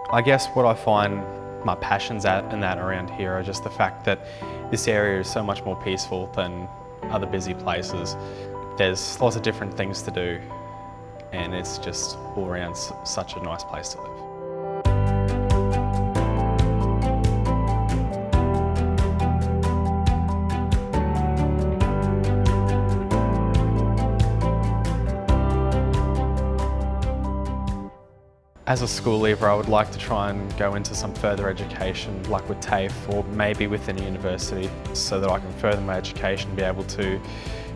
I guess what I find my passions in that around here are just the fact that this area is so much more peaceful than other busy places. There's lots of different things to do, and it's just all around such a nice place to live. As a school leaver, I would like to try and go into some further education, like with TAFE or maybe within a university, so that I can further my education, be able to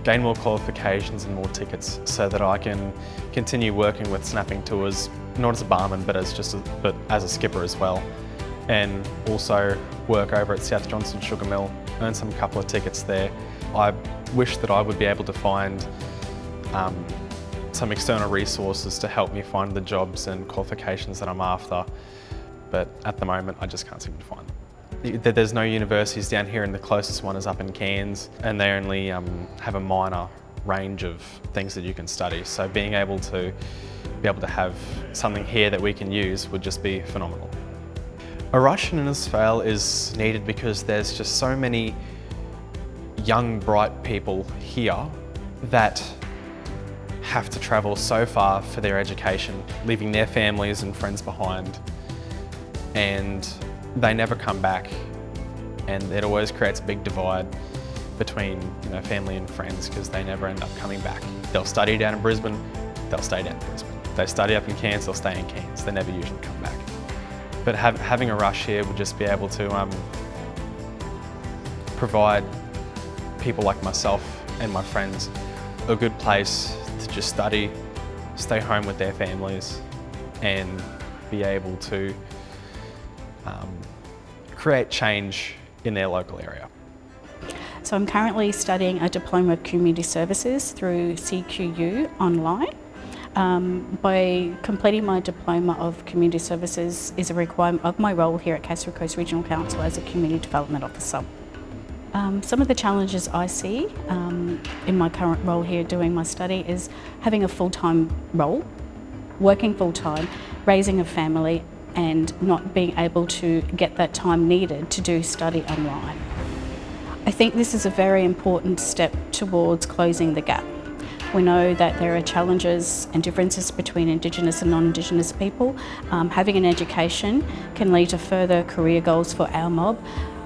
gain more qualifications and more tickets, so that I can continue working with snapping tours, not as a barman, but as a skipper as well, and also work over at South Johnston Sugar Mill, earn some couple of tickets there. I wish that I would be able to find some external resources to help me find the jobs and qualifications that I'm after, but at the moment I just can't seem to find them. There's no universities down here, and the closest one is up in Cairns, and they only have a minor range of things that you can study, so being able to have something here that we can use would just be phenomenal. A rush in Innisfail is needed because there's just so many young, bright people here that have to travel so far for their education, leaving their families and friends behind, and they never come back, and it always creates a big divide between family and friends, because they never end up coming back. They'll study down in Brisbane, they'll stay down in Brisbane. They study up in Cairns, they'll stay in Cairns. They never usually come back. But having a rush here would just be able to provide people like myself and my friends a good place to just study, stay home with their families, and be able to create change in their local area. So I'm currently studying a Diploma of Community Services through CQU online. By completing my Diploma of Community Services is a requirement of my role here at Cassowary Coast Regional Council as a Community Development Officer. Some of the challenges I see in my current role here doing my study is having a full-time role, working full-time, raising a family, and not being able to get that time needed to do study online. I think this is a very important step towards closing the gap. We know that there are challenges and differences between Indigenous and non-Indigenous people. Having an education can lead to further career goals for our mob.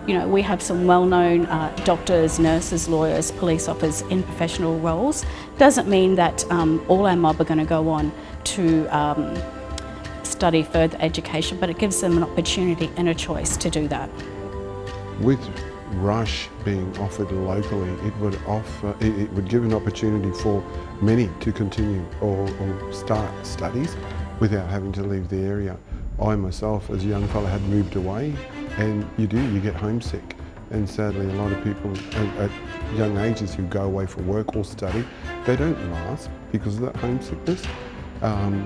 We have some well-known doctors, nurses, lawyers, police officers in professional roles. Doesn't mean that all our mob are going to go on to study further education, but it gives them an opportunity and a choice to do that. With Rush being offered locally, it would give an opportunity for many to continue or start studies without having to leave the area. I myself, as a young fellow, had moved away, and you get homesick. And sadly, a lot of people at young ages who go away for work or study, they don't last because of that homesickness.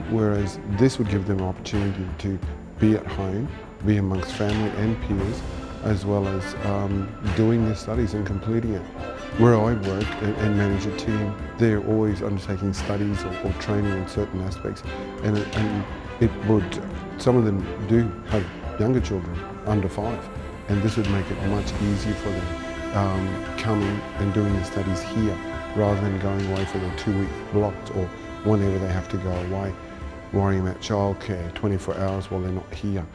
Whereas this would give them an opportunity to be at home, be amongst family and peers, as well as doing their studies and completing it. Where I work and manage a team, they're always undertaking studies or training in certain aspects, and some of them do have younger children, under 5, and this would make it much easier for them coming and doing the studies here, rather than going away for the 2-week blocks or whenever they have to go away, worrying about childcare 24 hours while they're not here.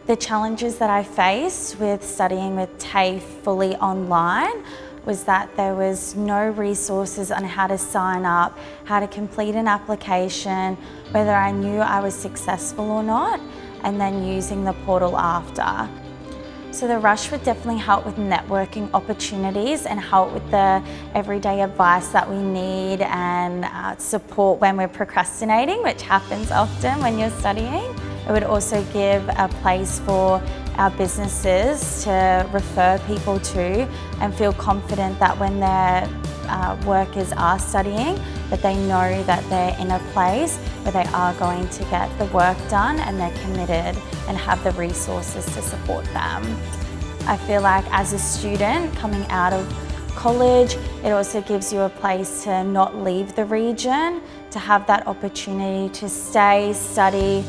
The challenges that I faced with studying with TAFE fully online was that there was no resources on how to sign up, how to complete an application, whether I knew I was successful or not, and then using the portal after. So the Rush would definitely help with networking opportunities and help with the everyday advice that we need and support when we're procrastinating, which happens often when you're studying. It would also give a place for our businesses to refer people to and feel confident that when their workers are studying, that they know that they're in a place where they are going to get the work done and they're committed and have the resources to support them. I feel like as a student coming out of college, it also gives you a place to not leave the region, to have that opportunity to stay, study,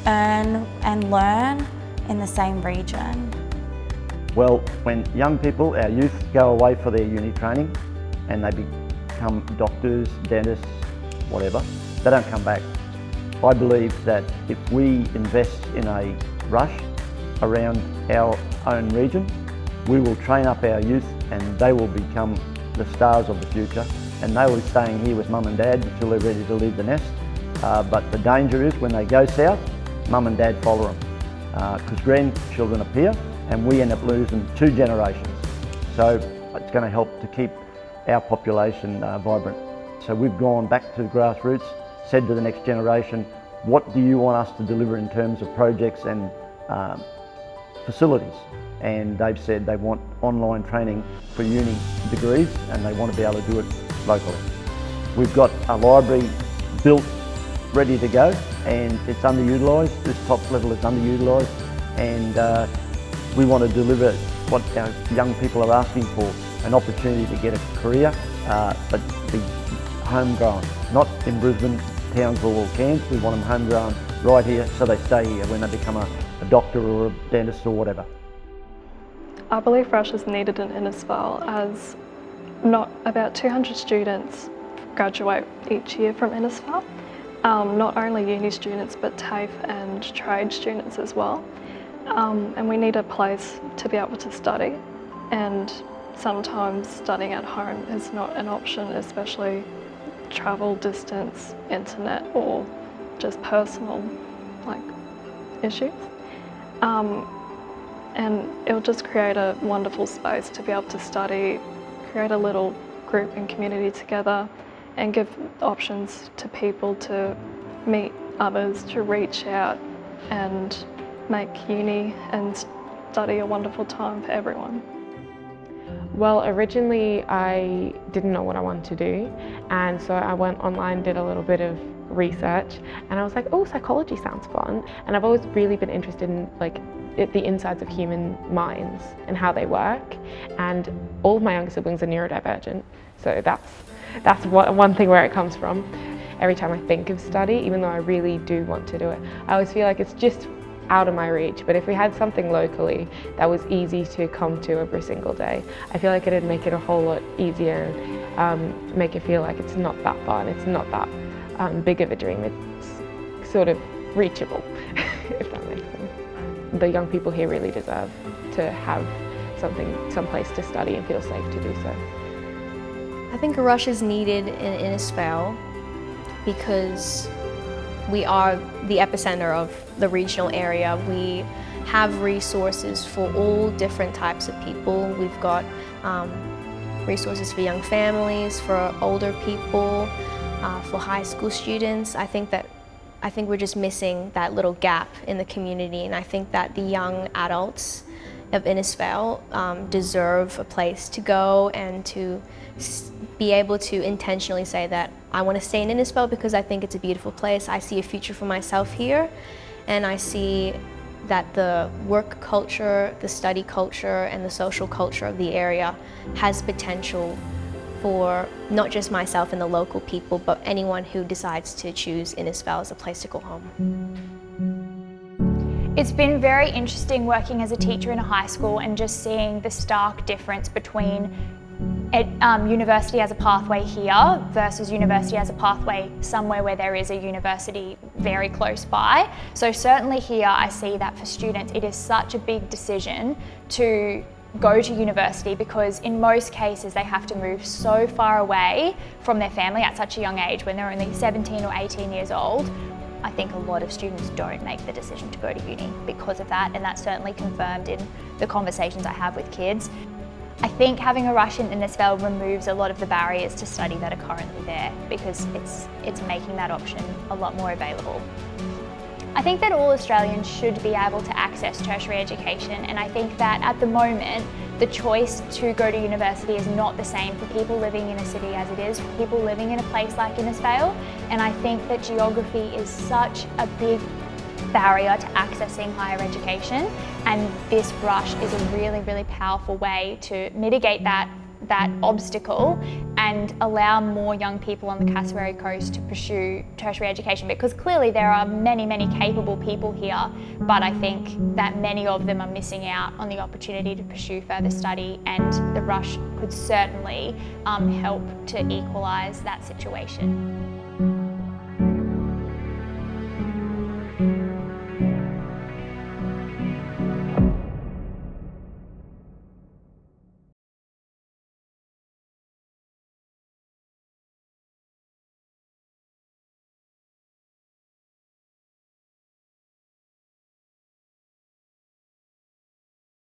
earn and learn in the same region? Well, when young people, our youth, go away for their uni training and they become doctors, dentists, whatever, they don't come back. I believe that if we invest in a rush around our own region, we will train up our youth and they will become the stars of the future, and they will be staying here with mum and dad until they're ready to leave the nest. But the danger is when they go south, mum and dad follow them because grandchildren appear and we end up losing 2 generations. So it's going to help to keep our population vibrant. So we've gone back to the grassroots, said to the next generation, what do you want us to deliver in terms of projects and facilities? And they've said they want online training for uni degrees and they want to be able to do it locally. We've got a library built, ready to go, and it's underutilised. This top level is underutilised, and we want to deliver what our young people are asking for, an opportunity to get a career, but be homegrown, not in Brisbane, Townsville or Cairns. We want them homegrown right here so they stay here when they become a doctor or a dentist or whatever. I believe Rush is needed in Innisfail as not about 200 students graduate each year from Innisfail. Not only uni students but TAFE and trade students as well. And we need a place to be able to study, and sometimes studying at home is not an option, especially travel, distance, internet or just personal issues. And it'll just create a wonderful space to be able to study, create a little group and community together and give options to people to meet others, to reach out and make uni and study a wonderful time for everyone. Well, originally I didn't know what I wanted to do, and so I went online, did a little bit of research, and I was like, oh, psychology sounds fun. And I've always really been interested in the insides of human minds and how they work, and all of my younger siblings are neurodivergent, so that's one thing where it comes from. Every time I think of study, even though I really do want to do it, I always feel like it's just out of my reach. But if we had something locally that was easy to come to every single day, I feel like it'd make it a whole lot easier and make it feel like it's not that fun, it's not that big of a dream, it's sort of reachable, if that makes sense. The young people here really deserve to have some place to study and feel safe to do so. I think a rush is needed in Innisfail because we are the epicenter of the regional area. We have resources for all different types of people. We've got resources for young families, for older people, for high school students. I think we're just missing that little gap in the community, and I think that the young adults of Innisfail deserve a place to go and to be able to intentionally say that I want to stay in Innisfail because I think it's a beautiful place. I see a future for myself here, and I see that the work culture, the study culture, and the social culture of the area has potential for not just myself and the local people, but anyone who decides to choose Innisfail as a place to call home. It's been very interesting working as a teacher in a high school and just seeing the stark difference between university as a pathway here versus university as a pathway somewhere where there is a university very close by. So certainly here I see that for students it is such a big decision to go to university, because in most cases they have to move so far away from their family at such a young age when they're only 17 or 18 years old. I think a lot of students don't make the decision to go to uni because of that, and that's certainly confirmed in the conversations I have with kids. I think having a rush in Innisfail removes a lot of the barriers to study that are currently there, because it's making that option a lot more available. I think that all Australians should be able to access tertiary education, and I think that at the moment the choice to go to university is not the same for people living in a city as it is for people living in a place like Innisfail, and I think that geography is such a big barrier to accessing higher education, and this rush is a really, really powerful way to mitigate that obstacle and allow more young people on the Cassowary Coast to pursue tertiary education, because clearly there are many, many capable people here, but I think that many of them are missing out on the opportunity to pursue further study, and the Rush could certainly help to equalise that situation.